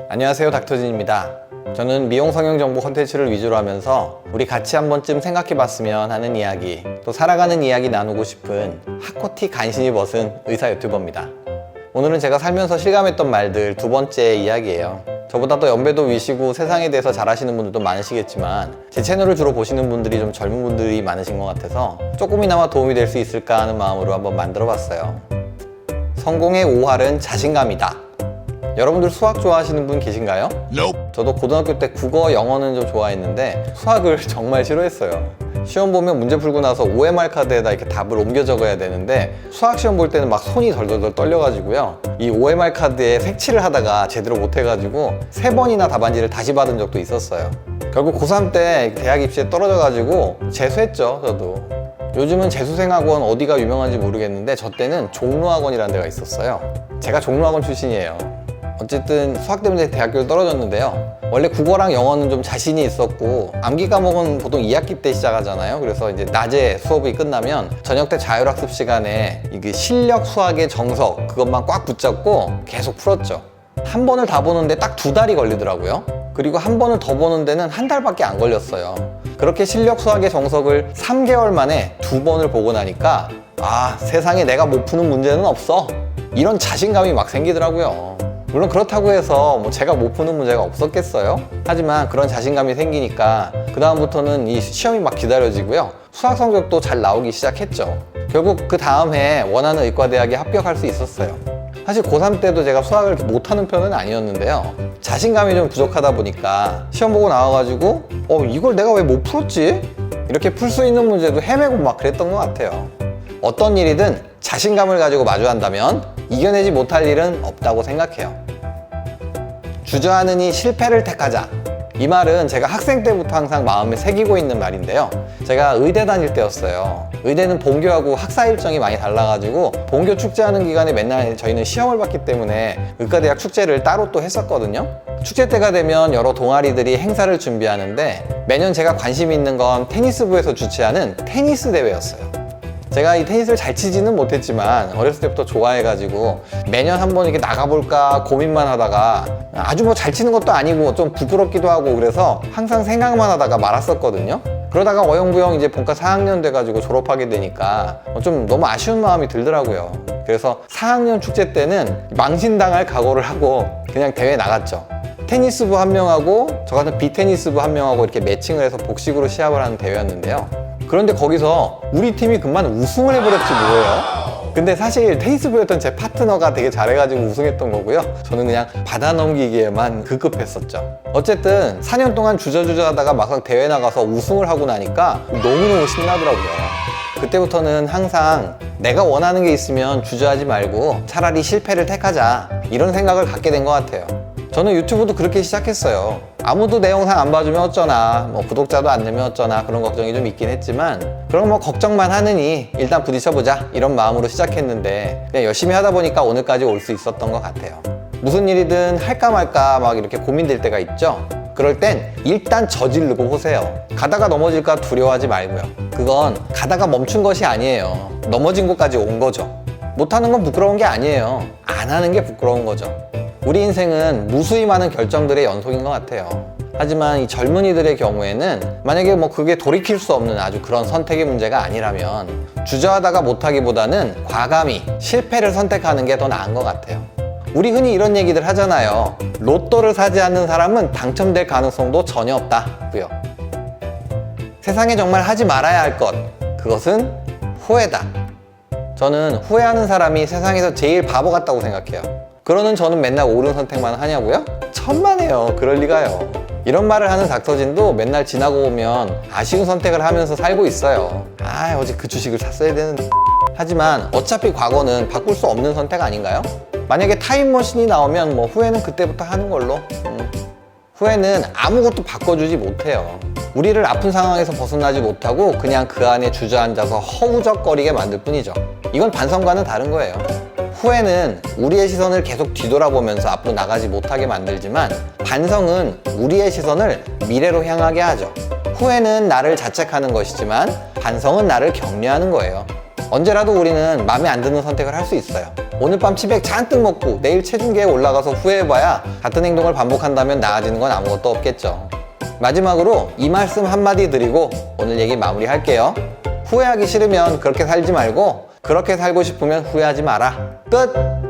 안녕하세요, 닥터진입니다. 저는 미용 성형 정보 콘텐츠를 위주로 하면서 우리 같이 한 번쯤 생각해 봤으면 하는 이야기, 또 살아가는 이야기 나누고 싶은 핫코티 간신히 벗은 의사 유튜버입니다. 오늘은 제가 살면서 실감했던 말들 두 번째 이야기예요. 저보다 더 연배도 위시고 세상에 대해서 잘 아시는 분들도 많으시겠지만 제 채널을 주로 보시는 분들이 좀 젊은 분들이 많으신 것 같아서 조금이나마 도움이 될 수 있을까 하는 마음으로 한번 만들어 봤어요. 성공의 5할은 자신감이다. 여러분들 수학 좋아하시는 분 계신가요? Nope. 저도 고등학교 때 국어, 영어는 좀 좋아했는데 수학을 정말 싫어했어요. 시험 보면 문제 풀고 나서 OMR 카드에다 이렇게 답을 옮겨 적어야 되는데 수학 시험 볼 때는 막 손이 덜덜덜 떨려가지고요. 이 OMR 카드에 색칠을 하다가 제대로 못해가지고 3번이나 답안지를 다시 받은 적도 있었어요. 결국 고3 때 대학 입시에 떨어져가지고 재수했죠, 저도. 요즘은 재수생학원 어디가 유명한지 모르겠는데 저 때는 종로학원이라는 데가 있었어요. 제가 종로학원 출신이에요. 어쨌든 수학 때문에 대학교를 떨어졌는데요. 원래 국어랑 영어는 좀 자신이 있었고 암기 과목은 보통 2학기 때 시작하잖아요. 그래서 이제 낮에 수업이 끝나면 저녁 때 자율학습 시간에 이게 실력 수학의 정석 그것만 꽉 붙잡고 계속 풀었죠. 한 번을 다 보는데 딱 2달이 걸리더라고요. 그리고 한 번을 더 보는 데는 1달밖에 안 걸렸어요. 그렇게 실력 수학의 정석을 3개월 만에 2번을 보고 나니까 아, 세상에 내가 못 푸는 문제는 없어. 이런 자신감이 막 생기더라고요. 물론 그렇다고 해서 뭐 제가 못 푸는 문제가 없었겠어요? 하지만 그런 자신감이 생기니까 그 다음부터는 이 시험이 막 기다려지고요. 수학 성적도 잘 나오기 시작했죠. 결국 그 다음 해 원하는 의과대학에 합격할 수 있었어요. 사실 고3 때도 제가 수학을 못하는 편은 아니었는데요. 자신감이 좀 부족하다 보니까 시험 보고 나와가지고 이걸 내가 왜 못 풀었지? 이렇게 풀 수 있는 문제도 헤매고 막 그랬던 것 같아요. 어떤 일이든 자신감을 가지고 마주한다면 이겨내지 못할 일은 없다고 생각해요. 주저하느니 실패를 택하자. 이 말은 제가 학생 때부터 항상 마음에 새기고 있는 말인데요. 제가 의대 다닐 때였어요. 의대는 본교하고 학사 일정이 많이 달라가지고 본교 축제하는 기간에 맨날 저희는 시험을 봤기 때문에 의과대학 축제를 따로 또 했었거든요. 축제 때가 되면 여러 동아리들이 행사를 준비하는데 매년 제가 관심 있는 건 테니스부에서 주최하는 테니스 대회였어요. 제가 이 테니스를 잘 치지는 못했지만 어렸을 때부터 좋아해가지고 매년 한번 이렇게 나가볼까 고민만 하다가 아주 뭐 잘 치는 것도 아니고 좀 부끄럽기도 하고 그래서 항상 생각만 하다가 말았었거든요. 그러다가 어영부영 이제 본과 4학년 돼가지고 졸업하게 되니까 좀 너무 아쉬운 마음이 들더라고요. 그래서 4학년 축제 때는 망신당할 각오를 하고 그냥 대회 나갔죠. 테니스부 한 명하고 저 같은 비테니스부 한 명하고 이렇게 매칭을 해서 복식으로 시합을 하는 대회였는데요. 그런데 거기서 우리 팀이 금방 우승을 해버렸지 뭐예요. 근데 사실 테니스부였던 제 파트너가 되게 잘해가지고 우승했던 거고요. 저는 그냥 받아 넘기기에만 급급했었죠. 어쨌든 4년 동안 주저주저 하다가 막상 대회 나가서 우승을 하고 나니까 너무너무 신나더라고요. 그때부터는 항상 내가 원하는 게 있으면 주저하지 말고 차라리 실패를 택하자 이런 생각을 갖게 된 것 같아요. 저는 유튜브도 그렇게 시작했어요. 아무도 내 영상 안 봐주면 어쩌나, 뭐 구독자도 안 늘면 어쩌나 그런 걱정이 좀 있긴 했지만 그럼 뭐 걱정만 하느니 일단 부딪혀보자 이런 마음으로 시작했는데 그냥 열심히 하다 보니까 오늘까지 올 수 있었던 것 같아요. 무슨 일이든 할까 말까 막 이렇게 고민될 때가 있죠. 그럴 땐 일단 저지르고 보세요. 가다가 넘어질까 두려워하지 말고요. 그건 가다가 멈춘 것이 아니에요. 넘어진 곳까지 온 거죠. 못하는 건 부끄러운 게 아니에요. 안 하는 게 부끄러운 거죠. 우리 인생은 무수히 많은 결정들의 연속인 것 같아요. 하지만 이 젊은이들의 경우에는 만약에 뭐 그게 돌이킬 수 없는 아주 그런 선택의 문제가 아니라면 주저하다가 못하기보다는 과감히 실패를 선택하는 게 더 나은 것 같아요. 우리 흔히 이런 얘기들 하잖아요. 로또를 사지 않는 사람은 당첨될 가능성도 전혀 없다고요. 세상에 정말 하지 말아야 할 것, 그것은 후회다. 저는 후회하는 사람이 세상에서 제일 바보 같다고 생각해요. 그러는 저는 맨날 옳은 선택만 하냐고요? 천만에요. 그럴 리가요. 이런 말을 하는 닥터진도 맨날 지나고 오면 아쉬운 선택을 하면서 살고 있어요. 어제 그 주식을 샀어야 되는데. 하지만 어차피 과거는 바꿀 수 없는 선택 아닌가요? 만약에 타임머신이 나오면 뭐 후회는 그때부터 하는 걸로. 후회는 아무것도 바꿔주지 못해요. 우리를 아픈 상황에서 벗어나지 못하고 그냥 그 안에 주저앉아서 허우적거리게 만들 뿐이죠. 이건 반성과는 다른 거예요. 후회는 우리의 시선을 계속 뒤돌아보면서 앞으로 나가지 못하게 만들지만 반성은 우리의 시선을 미래로 향하게 하죠. 후회는 나를 자책하는 것이지만 반성은 나를 격려하는 거예요. 언제라도 우리는 마음에 안 드는 선택을 할 수 있어요. 오늘 밤 치백 잔뜩 먹고 내일 체중계에 올라가서 후회해봐야 같은 행동을 반복한다면 나아지는 건 아무것도 없겠죠. 마지막으로 이 말씀 한마디 드리고 오늘 얘기 마무리할게요. 후회하기 싫으면 그렇게 살지 말고 그렇게 살고 싶으면 후회하지 마라. 끝!